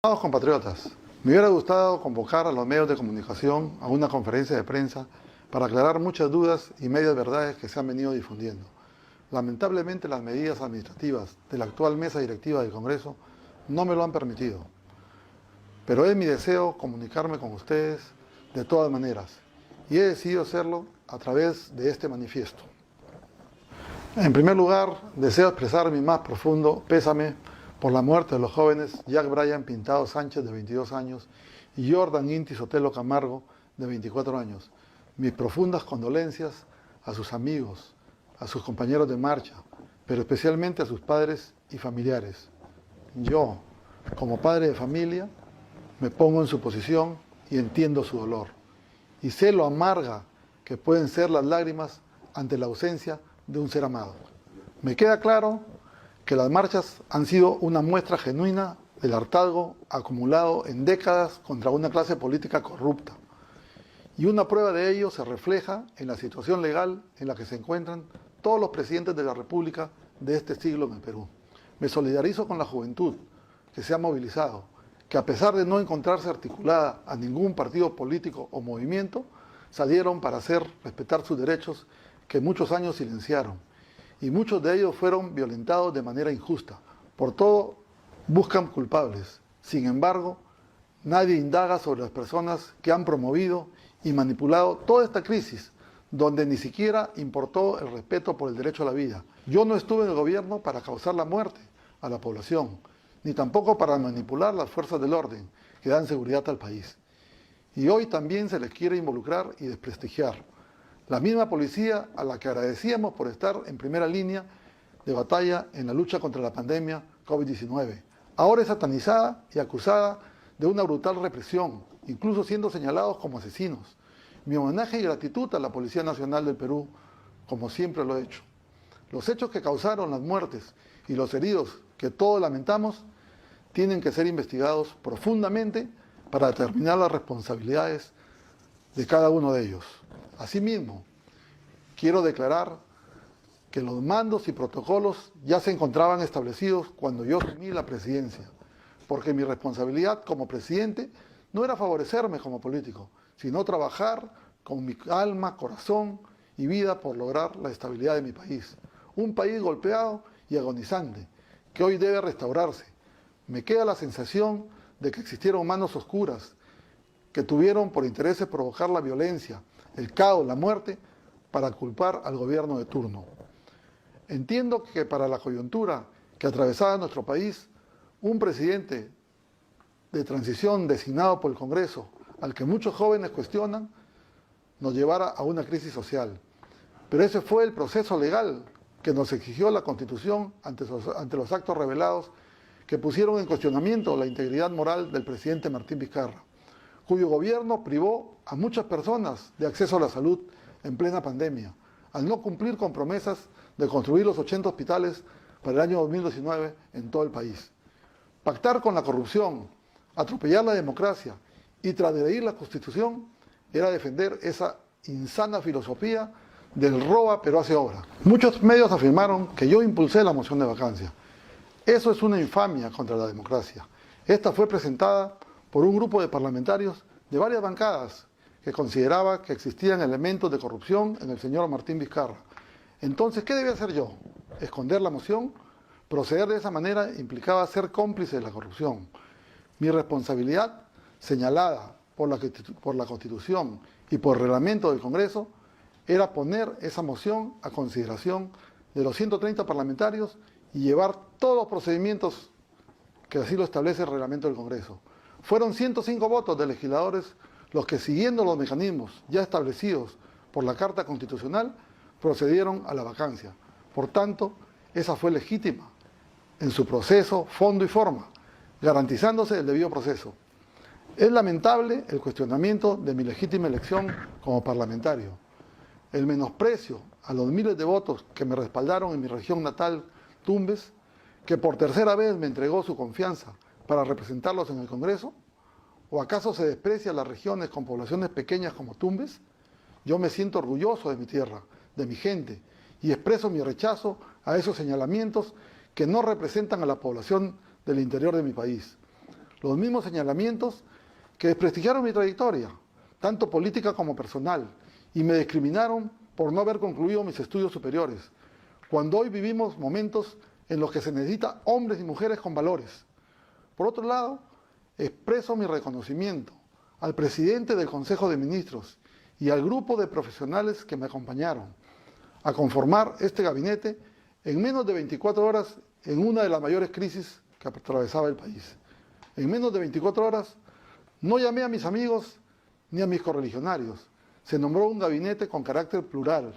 Estimados compatriotas, me hubiera gustado convocar a los medios de comunicación a una conferencia de prensa para aclarar muchas dudas y medias verdades que se han venido difundiendo. Lamentablemente, las medidas administrativas de la actual mesa directiva del Congreso no me lo han permitido. Pero es mi deseo comunicarme con ustedes de todas maneras y he decidido hacerlo a través de este manifiesto. En primer lugar, deseo expresar mi más profundo pésame por la muerte de los jóvenes Jack Brian Pintado Sánchez, de 22 años, y Jordan Inti Sotelo Camargo, de 24 años. Mis profundas condolencias a sus amigos, a sus compañeros de marcha, pero especialmente a sus padres y familiares. Yo, como padre de familia, me pongo en su posición y entiendo su dolor. Y sé lo amarga que pueden ser las lágrimas ante la ausencia de un ser amado. Me queda claro que las marchas han sido una muestra genuina del hartazgo acumulado en décadas contra una clase política corrupta. Y una prueba de ello se refleja en la situación legal en la que se encuentran todos los presidentes de la República de este siglo en el Perú. Me solidarizo con la juventud que se ha movilizado, que a pesar de no encontrarse articulada a ningún partido político o movimiento, salieron para hacer respetar sus derechos que muchos años silenciaron. Y muchos de ellos fueron violentados de manera injusta. Por todo, buscan culpables. Sin embargo, nadie indaga sobre las personas que han promovido y manipulado toda esta crisis, donde ni siquiera importó el respeto por el derecho a la vida. Yo no estuve en el gobierno para causar la muerte a la población, ni tampoco para manipular las fuerzas del orden que dan seguridad al país. Y hoy también se les quiere involucrar y desprestigiar. La misma policía a la que agradecíamos por estar en primera línea de batalla en la lucha contra la pandemia COVID-19. Ahora es satanizada y acusada de una brutal represión, incluso siendo señalados como asesinos. Mi homenaje y gratitud a la Policía Nacional del Perú, como siempre lo he hecho. Los hechos que causaron las muertes y los heridos que todos lamentamos tienen que ser investigados profundamente para determinar las responsabilidades de cada uno de ellos. Asimismo, quiero declarar que los mandos y protocolos ya se encontraban establecidos cuando yo asumí la presidencia, porque mi responsabilidad como presidente no era favorecerme como político, sino trabajar con mi alma, corazón y vida por lograr la estabilidad de mi país. Un país golpeado y agonizante, que hoy debe restaurarse. Me queda la sensación de que existieron manos oscuras que tuvieron por interés provocar la violencia, el caos, la muerte, para culpar al gobierno de turno. Entiendo que para la coyuntura que atravesaba nuestro país, un presidente de transición designado por el Congreso, al que muchos jóvenes cuestionan, nos llevara a una crisis social. Pero ese fue el proceso legal que nos exigió la Constitución ante los actos revelados que pusieron en cuestionamiento la integridad moral del presidente Martín Vizcarra, cuyo gobierno privó a muchas personas de acceso a la salud en plena pandemia, al no cumplir con promesas de construir los 80 hospitales para el año 2019 en todo el país. Pactar con la corrupción, atropellar la democracia y transgredir la Constitución era defender esa insana filosofía del roba pero hace obra. Muchos medios afirmaron que yo impulsé la moción de vacancia. Eso es una infamia contra la democracia. Esta fue presentada por un grupo de parlamentarios de varias bancadas que consideraba que existían elementos de corrupción en el señor Martín Vizcarra. Entonces, ¿qué debía hacer yo? ¿Esconder la moción? Proceder de esa manera implicaba ser cómplice de la corrupción. Mi responsabilidad, señalada por la Constitución y por el reglamento del Congreso, era poner esa moción a consideración de los 130 parlamentarios y llevar todos los procedimientos que así lo establece el reglamento del Congreso. Fueron 105 votos de legisladores los que, siguiendo los mecanismos ya establecidos por la Carta Constitucional, procedieron a la vacancia. Por tanto, esa fue legítima en su proceso, fondo y forma, garantizándose el debido proceso. Es lamentable el cuestionamiento de mi legítima elección como parlamentario. El menosprecio a los miles de votos que me respaldaron en mi región natal, Tumbes, que por tercera vez me entregó su confianza para representarlos en el Congreso. ¿O acaso se desprecia a las regiones con poblaciones pequeñas como Tumbes? Yo me siento orgulloso de mi tierra, de mi gente, y expreso mi rechazo a esos señalamientos que no representan a la población del interior de mi país. los mismos señalamientos que desprestigiaron mi trayectoria, tanto política como personal, y me discriminaron por no haber concluido mis estudios superiores, cuando hoy vivimos momentos en los que se necesita hombres y mujeres con valores. Por otro lado, expreso mi reconocimiento al presidente del Consejo de Ministros y al grupo de profesionales que me acompañaron a conformar este gabinete en menos de 24 horas en una de las mayores crisis que atravesaba el país. En menos de 24 horas no llamé a mis amigos ni a mis correligionarios. Se nombró un gabinete con carácter plural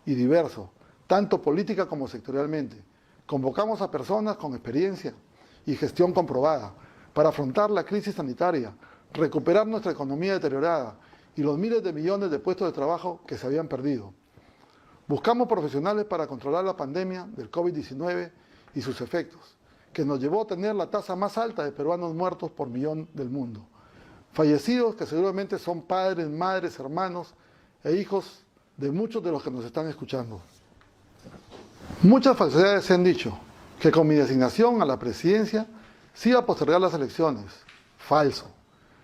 y diverso, tanto política como sectorialmente. Convocamos a personas con experiencia y gestión comprobada para afrontar la crisis sanitaria, recuperar nuestra economía deteriorada y los miles de millones de puestos de trabajo que se habían perdido. Buscamos profesionales para controlar la pandemia del COVID-19 y sus efectos, que nos llevó a tener la tasa más alta de peruanos muertos por millón del mundo. Fallecidos que seguramente son padres, madres, hermanos e hijos de muchos de los que nos están escuchando. Muchas falsedades se han dicho, que con mi designación a la presidencia se iba a postergar las elecciones. Falso.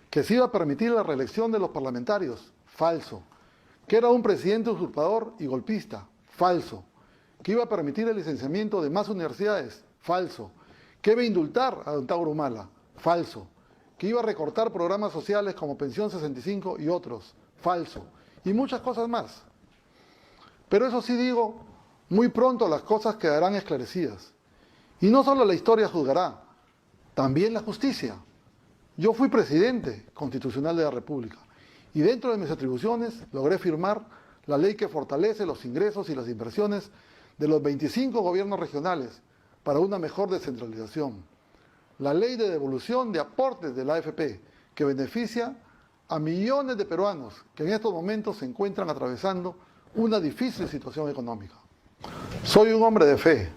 Que se iba a permitir la reelección de los parlamentarios. Falso. Que era un presidente usurpador y golpista. Falso. Que iba a permitir el licenciamiento de más universidades. Falso. Que iba a indultar a don Tauro Humala. Falso. Que iba a recortar programas sociales como Pensión 65 y otros. Falso. Y muchas cosas más. Pero eso sí digo, muy pronto las cosas quedarán esclarecidas. Y no solo la historia juzgará, también la justicia. Yo fui presidente constitucional de la República y dentro de mis atribuciones logré firmar la ley que fortalece los ingresos y las inversiones de los 25 gobiernos regionales para una mejor descentralización. La ley de devolución de aportes de la AFP que beneficia a millones de peruanos que en estos momentos se encuentran atravesando una difícil situación económica. Soy un hombre de fe,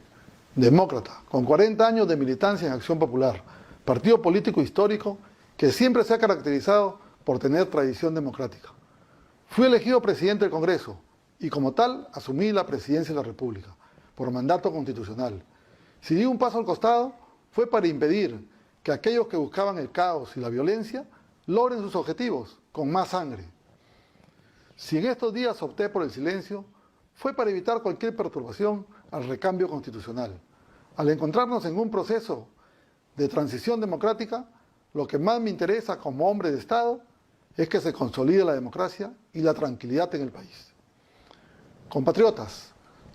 demócrata, con 40 años de militancia en Acción Popular, partido político histórico que siempre se ha caracterizado por tener tradición democrática. Fui elegido presidente del Congreso y como tal asumí la presidencia de la República, por mandato constitucional. Si di un paso al costado, fue para impedir que aquellos que buscaban el caos y la violencia logren sus objetivos con más sangre. Si en estos días opté por el silencio, fue para evitar cualquier perturbación al recambio constitucional. Al encontrarnos en un proceso de transición democrática, lo que más me interesa como hombre de Estado es que se consolide la democracia y la tranquilidad en el país. Compatriotas,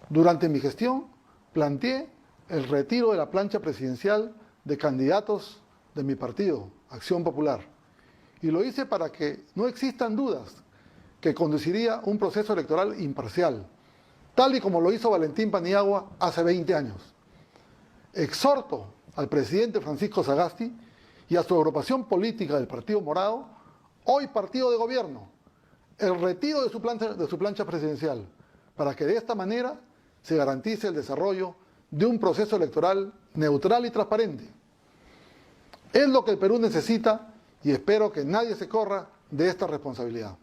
durante mi gestión planteé el retiro de la plancha presidencial de candidatos de mi partido, Acción Popular, y lo hice para que no existan dudas que conduciría un proceso electoral imparcial, tal y como lo hizo Valentín Paniagua hace 20 años. Exhorto al presidente Francisco Sagasti y a su agrupación política del Partido Morado, hoy partido de gobierno, el retiro de su plancha presidencial, para que de esta manera se garantice el desarrollo de un proceso electoral neutral y transparente. Es lo que el Perú necesita y espero que nadie se corra de esta responsabilidad.